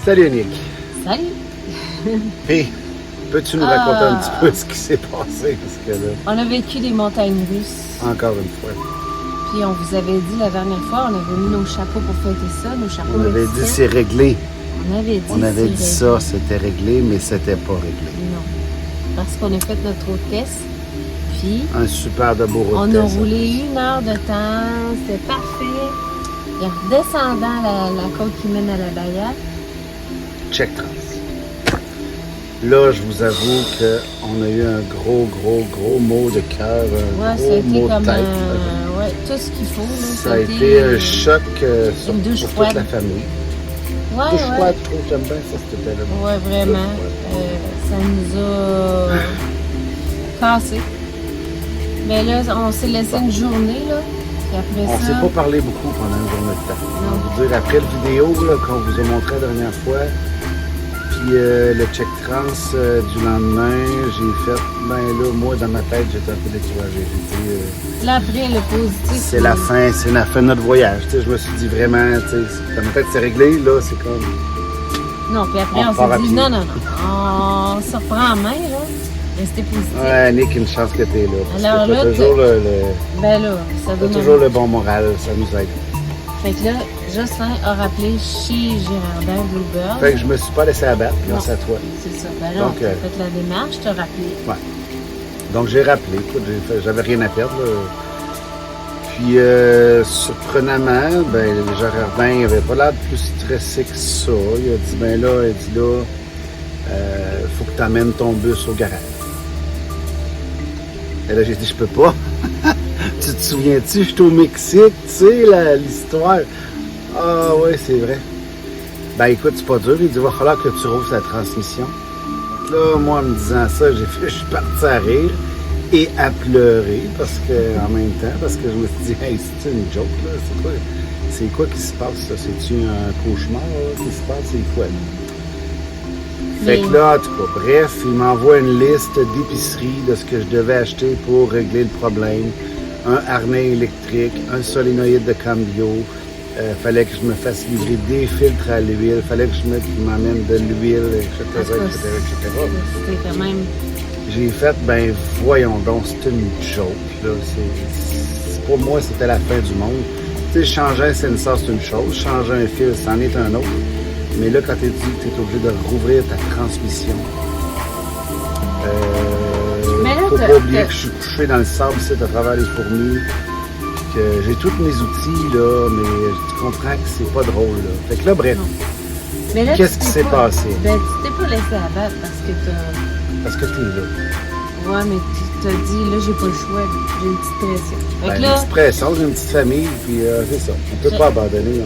Salut Nick. Salut! Hey, peux-tu nous raconter un petit peu ce qui s'est passé? Parce que là, On a vécu des montagnes russes. encore une fois, Puis on vous avait dit la dernière fois, on avait mis nos chapeaux pour fêter ça, nos chapeaux on avait dit mexicains. c'est réglé. On avait dit, ça, c'était réglé, mais c'était pas réglé. Non. Parce qu'on a fait notre hôtesse. Puis Un super de beau road on a test. roulé 1 heure de temps. C'était parfait. Et en redescendant la côte qui mène à la Bahia, Check Trans. Là, je vous avoue qu'on a eu un gros mot de cœur, un ouais, ça a gros été mot de comme tête. tout ce qu'il faut. Là. Ça a été un choc une douche pour froide. toute la famille. Ouais, Douche ouais. froide, je trouve, j'aime bien ça, c'était là. Ouais, vraiment. Ça nous a cassé. Mais là, on s'est laissé une journée, là. Puis après On ça... s'est pas parlé beaucoup pendant une journée de temps. Non. Je vais vous dire, après le vidéo là, qu'on vous a montré la dernière fois, puis le check trans du lendemain, j'ai fait, ben là, moi, dans ma tête, j'étais un peu découragé. J'ai dit, Là, après, le positif... c'est la fin de notre voyage. Tu sais, je me suis dit vraiment, tu sais, dans ma tête, c'est réglé, là, c'est comme... Non, puis après, On on repart à s'est dit, pied. non. On se reprend en main, là. Restez positif. Ouais, Nick, une chance que t'es là. Parce Alors que t'as là, toujours Ben là, ça t'as donne... toujours le bon moral, ça nous aide. Fait que là, Jocelyn a rappelé chez Girardin Bluebird. Fait que je me suis pas laissé abattre grâce à toi. C'est ça. Ben là, Donc, on t'a fait la démarche, t'as rappelé. Ouais. Donc j'ai rappelé, écoute, j'avais rien à perdre. Là. Puis surprenamment, ben le Girardin il avait pas l'air plus stressé que ça. Il a dit ben là, faut que tu amènes ton bus au garage. Et là j'ai dit je peux pas. Tu te souviens-tu, j'étais au Mexique, tu sais l'histoire. Ah ouais, c'est vrai. Ben écoute, c'est pas dur, il dit il va falloir que tu rouvres la transmission. Là, moi, en me disant ça, je suis parti à rire et à pleurer en même temps, parce que je me suis dit, hey, c'est une joke, là? C'est quoi qui se passe, ça? C'est-tu un cauchemar, là, qui se passe? C'est quoi, là? Fait que là, en tout cas, bref, il m'envoie une liste d'épiceries de ce que je devais acheter pour régler le problème. Un harnais électrique, un solénoïde de cambio, fallait que je me fasse livrer des filtres à l'huile, fallait que je m'amène de l'huile, etc. C'était quand même... J'ai fait, ben voyons donc, c'est une joke, là. Pour moi, c'était la fin du monde. Tu sais, changer un sensor, c'est une chose, changer un fil, c'en est un autre. Mais là, quand tu es obligé de rouvrir ta transmission, faut pas oublier que je suis couché dans le sable, ici, à travers les fourmis, que j'ai tous mes outils, là, mais tu comprends que c'est pas drôle, là. Fait que là, bref, qu'est-ce qui s'est passé? Ben, tu t'es pas laissé abattre Parce que t'es là. Ouais, mais tu t'as dit, là, j'ai pas le choix, j'ai une petite pression. Fait Ben, que une là, petite pression, j'ai une petite famille, puis c'est ça. On peut pas abandonner.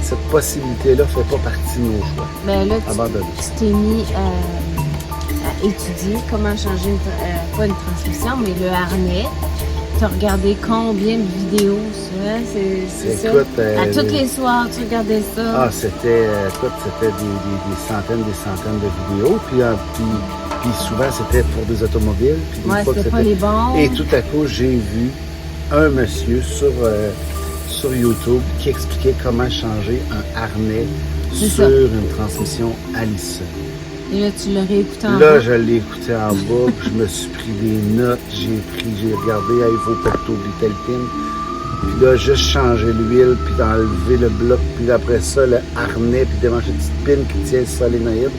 Cette possibilité-là fait pas partie de nos choix. ben là, Abandonner. tu t'es mis à étudier comment changer, pas une transmission, mais le harnais. Tu as regardé combien de vidéos, ça? C'est ça? Écoute, À tous les soirs, tu regardais ça? Ah, c'était des centaines de vidéos. Puis souvent, c'était pour des automobiles. Puis des Ouais, fois que c'était pas les bons. Et tout à coup, j'ai vu un monsieur sur YouTube qui expliquait comment changer un harnais sur une transmission Allison. Et là, tu l'as réécouté en Là, boucle. je l'ai écouté en boucle, je me suis pris des notes, j'ai regardé, il faut pas que tu oublies tel pin. Puis là, juste changer l'huile, puis d'enlever le bloc, puis après ça, le harnais, puis démancher une petite pin qui tient le solénoïde.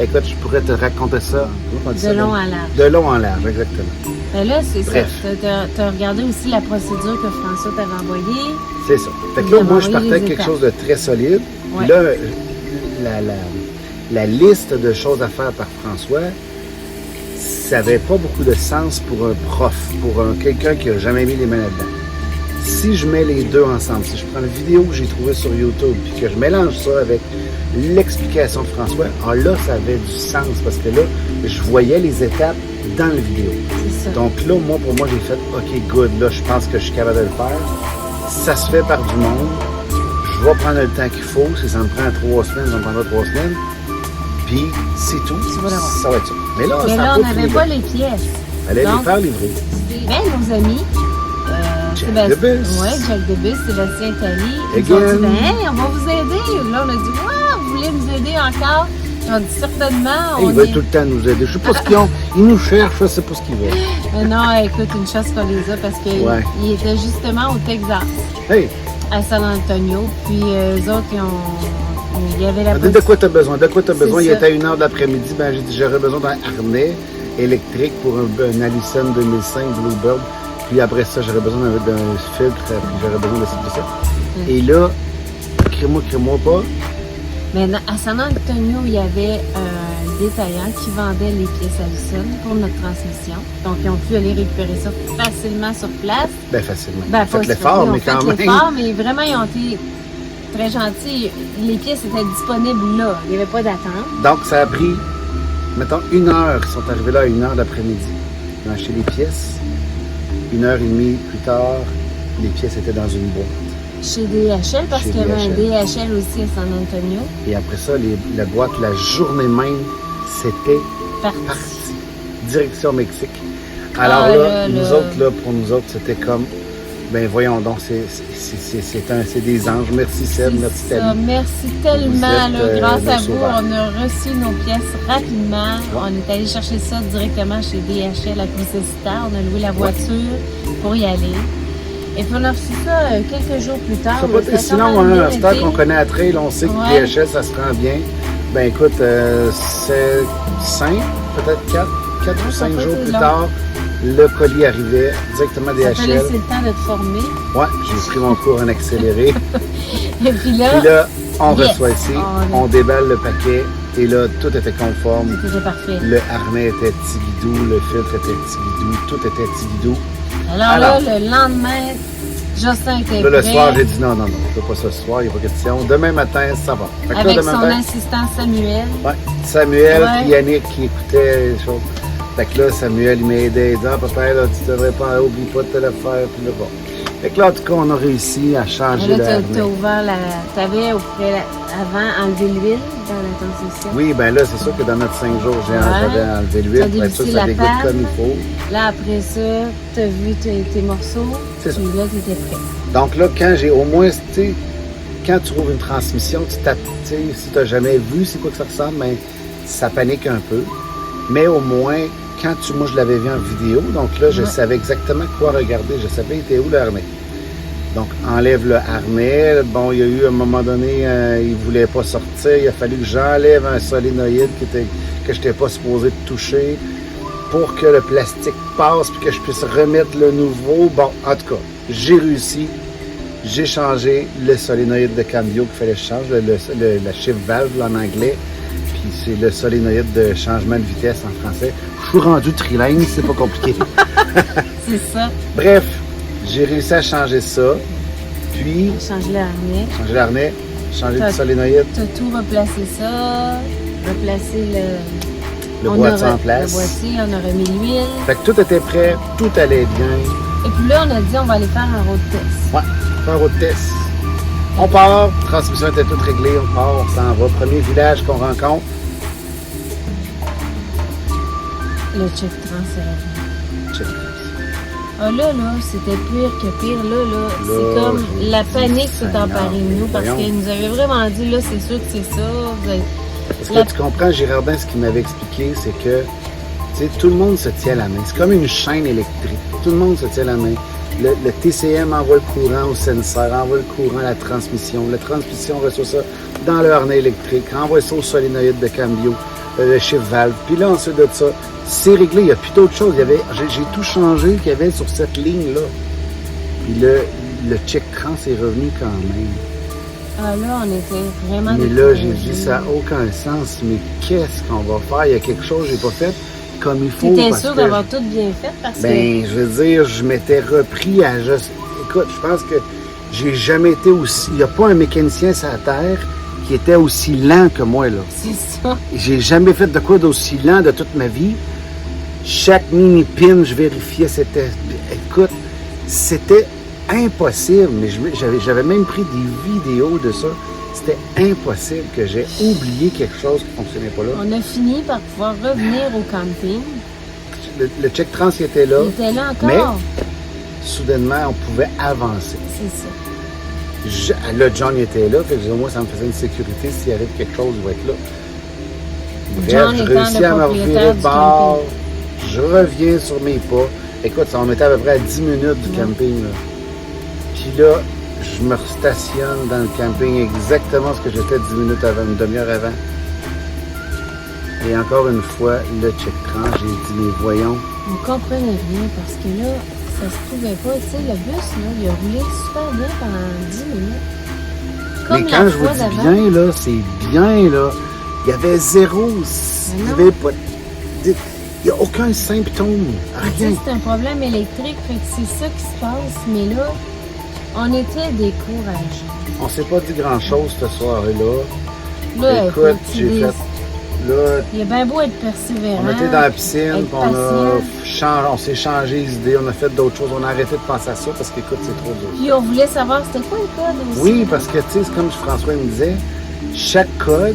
Écoute, je pourrais te raconter ça. De long en large. De long en large, exactement. Ben là, c'est ça. Bref. Tu as regardé aussi la procédure que François t'avait envoyée. C'est ça. Fait que là, moi, je partais avec quelque chose de très solide. Ouais. Puis là, la liste de choses à faire par François, ça n'avait pas beaucoup de sens pour un prof, pour quelqu'un qui n'a jamais mis les mains là-dedans. Si je mets les deux ensemble, si je prends la vidéo que j'ai trouvée sur YouTube, puis que je mélange ça avec l'explication de François, là, ça avait du sens, parce que là, je voyais les étapes dans la vidéo. C'est ça. Donc là, pour moi, j'ai fait, OK, good, là, je pense que je suis capable de le faire. Ça se fait par du monde. Je vais prendre le temps qu'il faut. Si ça me prend 3 semaines, ça me prendra 3 semaines. Puis, c'est tout. Ça va être ça. Mais là, on n'avait pas les pièces. Fallait les faire livrer. Ben, nos amis, Jack Debus. Ouais, Jack Debus, Sébastien Tally. Ils Again. ont dit, ben, hey, on va vous aider. Là, on a dit, wow, vous voulez nous aider encore? On dit certainement. Ils veulent tout le temps nous aider. Je sais pas ce qu'ils ont. Ils nous cherchent, je sais pas ce qu'ils veulent. Mais non, écoute, une chance qu'on les a parce qu'ils étaient justement au Texas, Hey! à San Antonio. Puis eux autres, il y avait la De quoi tu as besoin? De quoi tu as besoin? Il ça. était à 1h de l'après-midi. Ben, j'ai dit, j'aurais besoin d'un harnais électrique pour un Allison 2005 Bluebird. Puis après ça, j'aurais besoin d'un filtre. Puis j'aurais besoin de ça. Et là, crée-moi pas. Mais à San Antonio, il y avait un détaillant qui vendait les pièces Allison pour notre transmission. Donc, ils ont pu aller récupérer ça facilement sur place. Ben, facilement. Ben, Faites l'effort, mais quand même. L'effort, mais vraiment, ils ont été très gentils. Les pièces étaient disponibles là. Il n'y avait pas d'attente. Donc, ça a pris, mettons, 1 heure. Ils sont arrivés là à 1h de l'après-midi. Ils ont acheté les pièces. 1h30 plus tard, les pièces étaient dans une boîte. Chez DHL, parce qu'il y avait un DHL aussi à San Antonio. Et après ça, la boîte, la journée même, c'était Parti. Direction Mexique. Alors pour nous autres, c'était comme, ben voyons donc, c'est des anges. Merci Seb, merci Tali. Merci tellement. Grâce à vous, on a reçu nos pièces rapidement. Ouais. On est allé chercher ça directement chez DHL à Poussesta. On a loué la voiture pour y aller. Et puis on a reçu ça quelques jours plus tard. Sinon, un stade qu'on connaît à Trail, on sait que DHL, ça se rend bien. Ben écoute, c'est 5, peut-être 4 ou 5 jours plus tard, le colis arrivait directement DHL. Ça t'a laissé le temps de te former. Ouais, j'ai pris mon cours en accéléré. Et puis là, on reçoit ici, on déballe le paquet. Et là, tout était conforme. C'était parfait. Le harnais était tigidou, le filtre était tigidou, tout était tigidou. Alors là, le lendemain, Justin était prêt. Le soir, j'ai dit non, je ne veux pas ça ce soir, il n'y a pas question. Demain matin, ça va. Avec son assistant Samuel. Oui, Samuel et Yannick qui écoutaient les choses. Fait que là, Samuel, il m'a aidé. Il dit, papa, là, tu devrais pas, oublie pas de te le faire. Puis là, bon. Fait que là, en tout cas, on a réussi à changer le harnais. Tu as ouvert t'avais avant enlevé l'huile dans la transmission. Oui, bien là, c'est sûr que dans notre 5 jours, j'avais enlevé l'huile. Après ça, ça dégoûte comme il faut. Là, après ça, tu as vu tes morceaux. C'est ça. Puis là, tu étais prêt. Donc là, quand j'ai au moins, tu sais, quand tu ouvres une transmission, si tu n'as jamais vu c'est quoi que ça ressemble, mais ça panique un peu. Mais au moins, moi je l'avais vu en vidéo, donc là, je savais exactement quoi regarder. Je savais il était où le harnais. Donc, enlève le harnais. Bon, il y a eu un moment donné, il ne voulait pas sortir. Il a fallu que j'enlève un solénoïde que je n'étais pas supposé toucher pour que le plastique passe puis que je puisse remettre le nouveau. Bon, en tout cas, j'ai réussi. J'ai changé le solénoïde de cambio qu'il fallait que je change, la shift valve en anglais. Puis c'est le solénoïde de changement de vitesse en français. Je suis rendu trilingue, c'est pas compliqué. C'est ça. Bref, j'ai réussi à changer ça. Puis. Changer le harnais. Changer l'harnais, changer le solénoïde. Tu as tout replacé ça, replacé le boîtier en place. Le boîtier, on a remis l'huile. Fait que tout était prêt, tout allait bien. Et puis là, on a dit on va aller faire un road test. Ouais, faire un road test. On part, la transmission était toute réglée, on part, on s'en va. Premier village qu'on rencontre. Le check trans est Check. Ah là, c'était pire que pire. Là, c'est comme la panique s'est emparée de nous parce qu'ils nous avaient vraiment dit, là, c'est sûr que c'est ça. Parce que tu comprends, Girardin, ce qu'il m'avait expliqué, c'est que, tu sais, tout le monde se tient la main. C'est comme une chaîne électrique. Tout le monde se tient la main. Le TCM envoie le courant au sensor, envoie le courant à la transmission. La transmission reçoit ça dans le harnais électrique, envoie ça au solénoïde de cambio, le shift valve. Puis là, ensuite de ça, c'est réglé. Il n'y a plus d'autre chose. J'ai tout changé qu'il y avait sur cette ligne-là. Puis le check trans est revenu quand même. Ah là, on était vraiment... Mais là, j'ai dit, ça n'a aucun sens. Mais qu'est-ce qu'on va faire? Il y a quelque chose que je n'ai pas fait comme il faut. Tu étais sûr d'avoir tout bien fait parce que... Ben, je veux dire, je m'étais repris à juste... Écoute, je pense que j'ai jamais été aussi... Il n'y a pas un mécanicien sur la Terre qui était aussi lent que moi, là. C'est ça. J'ai jamais fait de quoi d'aussi lent de toute ma vie. Chaque mini-pin, je vérifiais, c'était... Écoute, c'était impossible, mais j'avais même pris des vidéos de ça. C'était impossible que j'ai oublié quelque chose qui ne fonctionnait pas là. On a fini par pouvoir revenir au camping. Le check trans il était là. Il était là encore. Mais, soudainement, on pouvait avancer. C'est ça. Là, John était là, fait que moi, ça me faisait une sécurité. S'il arrive quelque chose, il va être là. Bref, John je étant réussis le à me revirer propriétaire de du bord. Je reviens sur mes pas. Écoute, ça, on était à peu près à 10 minutes du Ouais. camping. Là. Puis là, je me stationne dans le camping exactement ce que j'étais 10 minutes avant, une demi-heure avant. Et encore une fois, le check-trans, j'ai dit, mais voyons. On comprenait rien parce que là, ça se trouvait pas. Tu sais, le bus, là, il a roulé super bien pendant 10 minutes. Comme Mais la quand je vous fois dis d'avant. bien, là, c'est bien, là. Il y avait zéro. Il n'y non. avait pas. Il n'y a aucun symptôme. Tu sais, Rien. c'est un problème électrique, fait que c'est ça qui se passe. Mais là, on était découragés. On ne s'est pas dit grand-chose cette soirée-là. Là, Écoute, c'est j'ai des- fait. Là, Il est bien beau être persévérant. on était dans la piscine, être puis on patient. on s'est changé les idées, on a fait d'autres choses, on a arrêté de penser à ça parce qu'écoute, c'est trop dur. Puis on voulait savoir c'était quoi le code aussi. Oui, parce que, tu sais, c'est comme François me disait, chaque code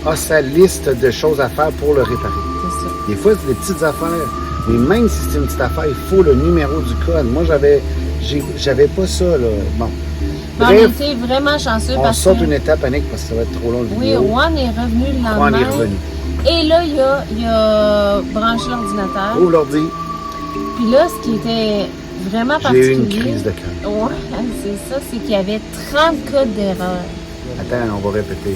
a sa liste de choses à faire pour le réparer. C'est ça. Des fois, c'est des petites affaires, mais même si c'est une petite affaire, il faut le numéro du code. Moi, j'avais pas ça, là. Bon. Mais on Bref, était vraiment chanceux on parce saute que... une étape, Annick, parce que ça va être trop long le Oui, vidéo. Juan est revenu le lendemain. On est revenu. Et là, il a branché l'ordinateur. Ouvre l'ordi, Puis là, ce qui était vraiment j'ai eu particulier... une crise de cœur. Ouais, c'est ça, c'est qu'il y avait 30 codes d'erreur. Attends, on va répéter.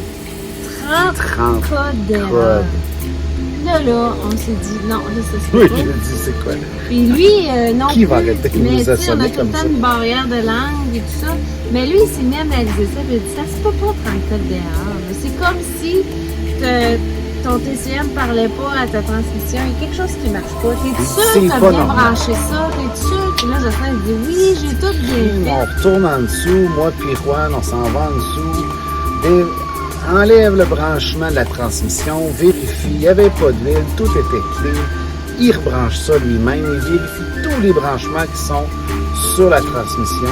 30 30 codes d'erreur. codes. Là, on s'est dit, non, là, ça se Oui, peut je pas. le dis, c'est quoi? Puis lui, non Qui va plus. arrêter de Mais nous tu sais, on a assommer tout le comme temps ça? une barrière de langue et tout ça. Mais lui, il s'est mis à analyser ça. Puis il a dit, ça se peut pas 30 codes d'erreur. là. C'est comme si ton TCM ne parlait pas à ta transmission. Il y a quelque chose qui marche pas. T'es sûr C'est que tu as pas bien normal. branché ça? T'es sûr? Puis là, Jocelyn il dit, oui, j'ai tout bien fait. On retourne en dessous, moi puis Juan, on s'en va en dessous. Enlève le branchement de la transmission, vérifie, il n'y avait pas de vide, tout était clean. Il rebranche ça lui-même, il vérifie tous les branchements qui sont sur la transmission.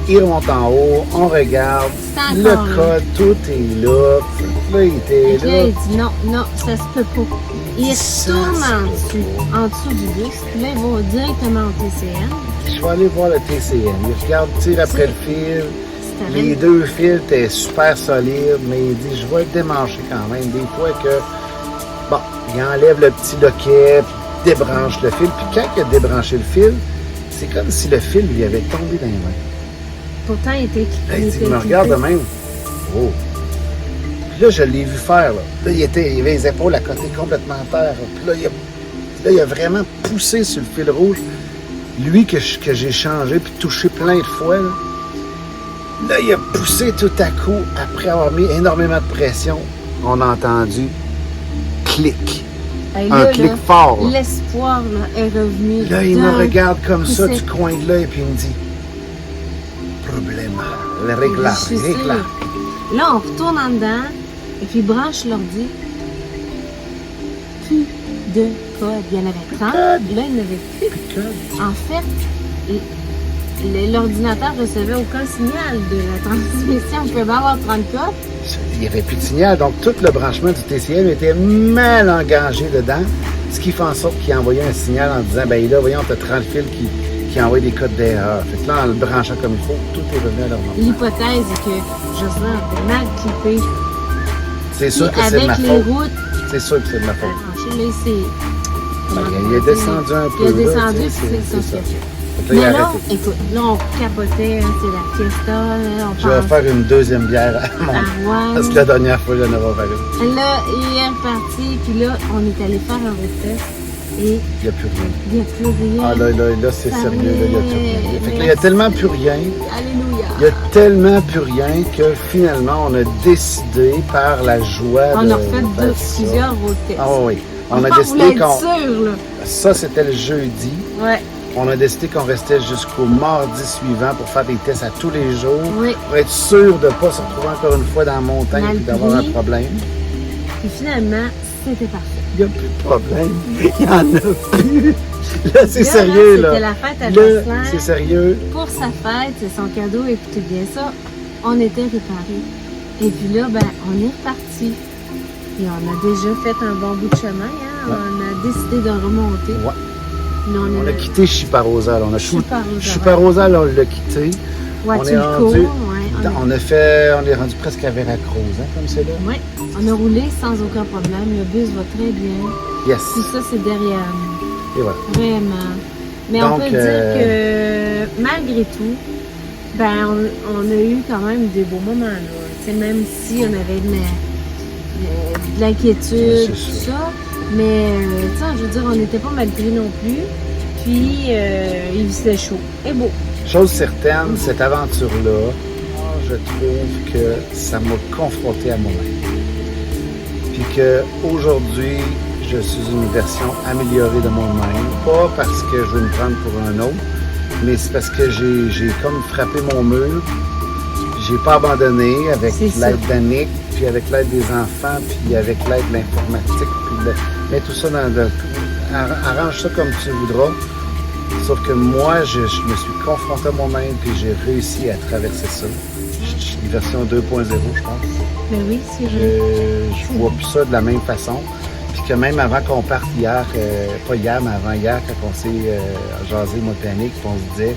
Il remonte en haut, on regarde, C'est le encore là. code, tout est là. Là, il était Et puis là, là. il dit, non, ça se peut pas. Il Ça retourne se peut en dessous du bus. Puis là, il va directement au TCM. Je vais aller voir le TCM. Il regarde, tire après le fil. C'était Les deux fils étaient super solides, mais il dit, je vais le démancher quand même. Des fois que, bon, il enlève le petit loquet, puis débranche le fil. Puis quand il a débranché le fil, c'est comme si le fil lui avait tombé dans les mains. Pourtant, il était Là, il dit, il me regarde de même. Oh. Puis là, je l'ai vu faire. Là, il avait les épaules à côté complètement à terre. Puis là, il a vraiment poussé sur le fil rouge. Lui que j'ai changé puis touché plein de fois. Là, il a poussé tout à coup, après avoir mis énormément de pression. On a entendu clic. Hey, Un là, clic là, fort. Là, l'espoir là, est revenu. Là, il me regarde comme Puis ça c'est- du coin de l'œil puis il me dit problème, le réglage, Je suis sûre. réglage. Là, on retourne en dedans et puis il branche l'ordi. Plus de code. Il y en avait 30. Là, il n'y en avait plus. Puis que- En fait, l'ordinateur recevait aucun signal de la transmission. Il pouvait pas avoir 30 codes. Il n'y avait plus de signal, donc tout le branchement du TCM était mal engagé dedans, ce qui fait en sorte qu'il envoyait un signal en disant, ben là, voyons, tu as 30 fils qui envoient des codes d'erreur. Fait que là, en le branchant comme il faut, tout est revenu à leur normal. L'hypothèse est que Jocelyn avait mal clippé. C'est sûr que c'est de Avec ma les faute. routes, C'est sûr que c'est de ma faute. branché, là, c'est... Ben, il est descendu un peu. Il a là, descendu, tu sais, c'est ça. Fait que Mais là, il a là, arrêté. écoute, là, on capotait, hein, c'est la fiesta, là, on Je vais pense faire une deuxième bière à mon... à Parce que Juan. la dernière fois, j'en avais fait une. Là, il est reparti, puis là, on est allé faire un road test et Il n'y a plus rien. il n'y a plus rien. Ah là, c'est Ça sérieux, là, il n'y a plus rien. Fait que là, il y a Merci. tellement plus rien. Alléluia. Il y a tellement plus rien que finalement, on a décidé par la joie On de a refait faire ça. plusieurs road tests. Ah oui. On a voulait décidé être qu'on... sûr, là. Ça, c'était le jeudi. Ouais, On a décidé qu'on restait jusqu'au mardi suivant pour faire des tests à tous les jours. oui. Pour être sûr de ne pas se retrouver encore une fois dans la montagne Mal et d'avoir un pris. problème. Puis finalement, c'était parfait. Il n'y a plus de problème. Il n'y en a plus. Là, c'est Là, sérieux, C'était là. la fête à Là, Jocelyn. c'est sérieux. Pour sa fête, c'est son cadeau, écoutez bien ça, on était réparés. Et puis là, ben, on est reparti. Et on a déjà fait un bon bout de chemin, hein? Ouais. On a décidé de remonter. Ouais. Là, On a est quitté Chiparosal. On a Chiparosal. Chiparosal, on l'a quitté. Ouais, on tu est le rendu- cours, ouais. On est rendu presque à Veracruz, hein, comme c'est là. Oui, on a roulé sans aucun problème. Le bus va très bien. Yes. Tout ça, c'est derrière nous. Et voilà. Vraiment. Mais Donc, on peut dire que malgré tout, ben on a eu quand même des beaux moments. Là. Même si on avait de l'inquiétude, tout ça. Mais je veux dire, on n'était pas mal pris non plus. Puis il faisait chaud et beau. Chose certaine, cette aventure-là, je trouve que ça m'a confronté à moi-même. Puis qu'aujourd'hui, je suis une version améliorée de moi-même. Pas parce que je veux me prendre pour un autre, mais c'est parce que j'ai comme frappé mon mur. J'ai pas abandonné avec l'aide d'Annick, puis avec l'aide des enfants, puis avec l'aide de l'informatique. Mets tout ça arrange ça comme tu voudras. Sauf que moi, je me suis confronté à moi-même, puis j'ai réussi à traverser ça. Une version 2.0, je pense. Mais oui, c'est vrai. Je vois plus ça de la même façon. Puis que même avant qu'on parte hier, pas hier, mais avant hier, quand on s'est jasé, moi et Annick, on se disait,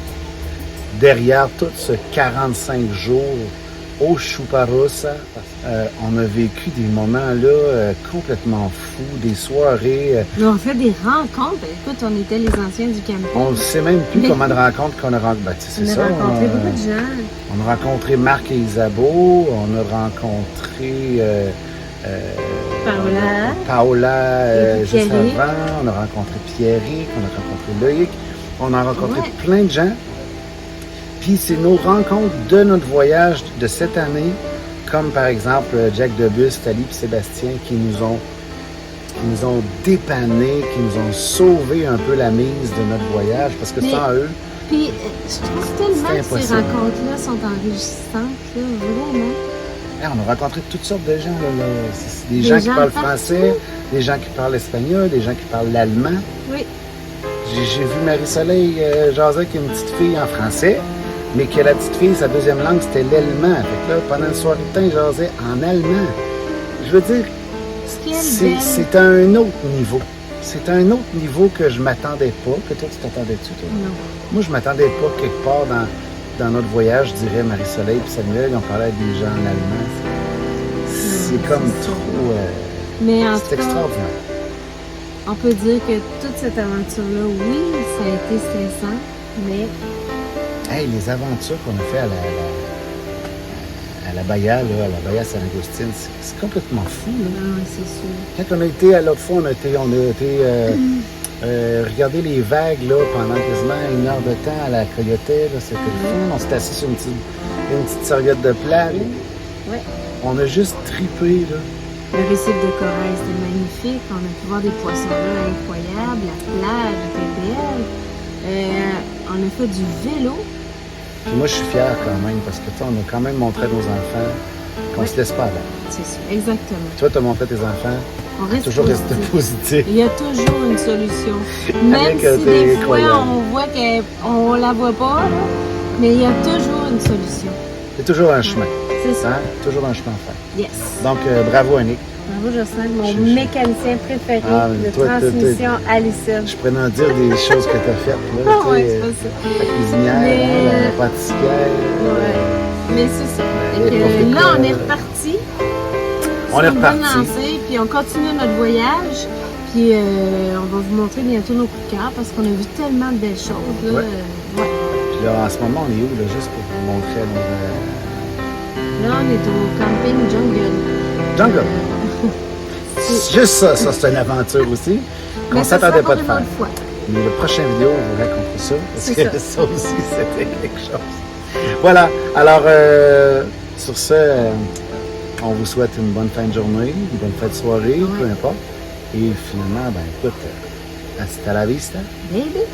derrière tout ce 45 jours au Chuparusa, on a vécu des moments là complètement fous, des soirées. On a fait des rencontres. Écoute, on était les anciens du camping. On ne sait même plus comment de rencontres qu'on a rencontrées. On a rencontré beaucoup de gens. On a rencontré Marc et Isabeau, on a rencontré Paola juste avant, on a rencontré Pierrick, on a rencontré Loïc, on a rencontré plein de gens. Puis c'est nos rencontres de notre voyage de cette année, comme par exemple Jack Debus, Thalie et Sébastien, qui nous ont dépannés, qui nous ont sauvé un peu la mise de notre voyage, parce que sans eux... Puis je trouve tellement que ces rencontres-là sont enrichissantes, là, vraiment. On a rencontré toutes sortes de gens. Là. Des gens qui parlent français, des gens qui parlent espagnol, des gens qui parlent l'allemand. Oui. J'ai vu Marie-Soleil jaser avec une petite fille en français, mais que la petite fille, sa deuxième langue, c'était l'allemand. Fait que là, pendant une soirée de temps, elle jasait en allemand. Je veux dire, c'est à un autre niveau. C'est à un autre niveau que je m'attendais pas. Que toi, tu t'attendais-tu, toi? Non. Moi, je m'attendais pas quelque part dans notre voyage, je dirais Marie-Soleil et Samuel, ils ont parlé avec des gens en allemand. C'est comme trop... c'est extraordinaire. On peut dire que toute cette aventure-là, oui, ça a été stressant, mais... Hey, les aventures qu'on a fait à la Bahia, là, à la Bahia San Agustin, c'est complètement fou. Là. Ah, c'est sûr. Quand on a été à l'autre fois, on a été regarder les vagues là, pendant quasiment 1 heure de temps à la Coyote. C'était le fun. On s'est assis sur une petite serviette de plage. Ouais. On a juste tripé. Là. Le récif de corail, c'était magnifique. On a pu voir des poissons là incroyables. La plage était belle. On a fait du vélo. Puis moi, je suis fier quand même parce que on a quand même montré à nos enfants qu'on se laisse pas aller. C'est ça, exactement. Toi, tu as montré à tes enfants. On reste toujours rester positif. Il y a toujours une solution. Même si des fois, on voit qu'on la voit pas, là, mais il y a toujours une solution. C'est toujours un chemin. C'est ça. Hein? Toujours un chemin à faire. Yes. Donc, bravo, Annick. Bravo, Jocelyn, mon mécanicien préféré de transmission, Alison. Je pourrais en dire des choses que tu as faites. Là, oui, c'est pas ça. La cuisinière, la pâtissière. Oui, mais c'est ça. Là, on est reparti. On est reparti. Puis on continue notre voyage. Puis on va vous montrer bientôt nos coups de cœur parce qu'on a vu tellement de belles choses. Là, Puis là, en ce moment, on est où, là, juste pour vous montrer Là, on est au camping Jungle. Jungle. Juste ça, c'est une aventure aussi qu'on ne s'attendait pas de faire. Mais le prochain vidéo, on vous raconte ça, parce que ça aussi, c'était quelque chose. Voilà, alors, sur ce, on vous souhaite une bonne fin de journée, une bonne fin de soirée, peu importe. Et finalement, ben écoute, hasta la vista. Baby.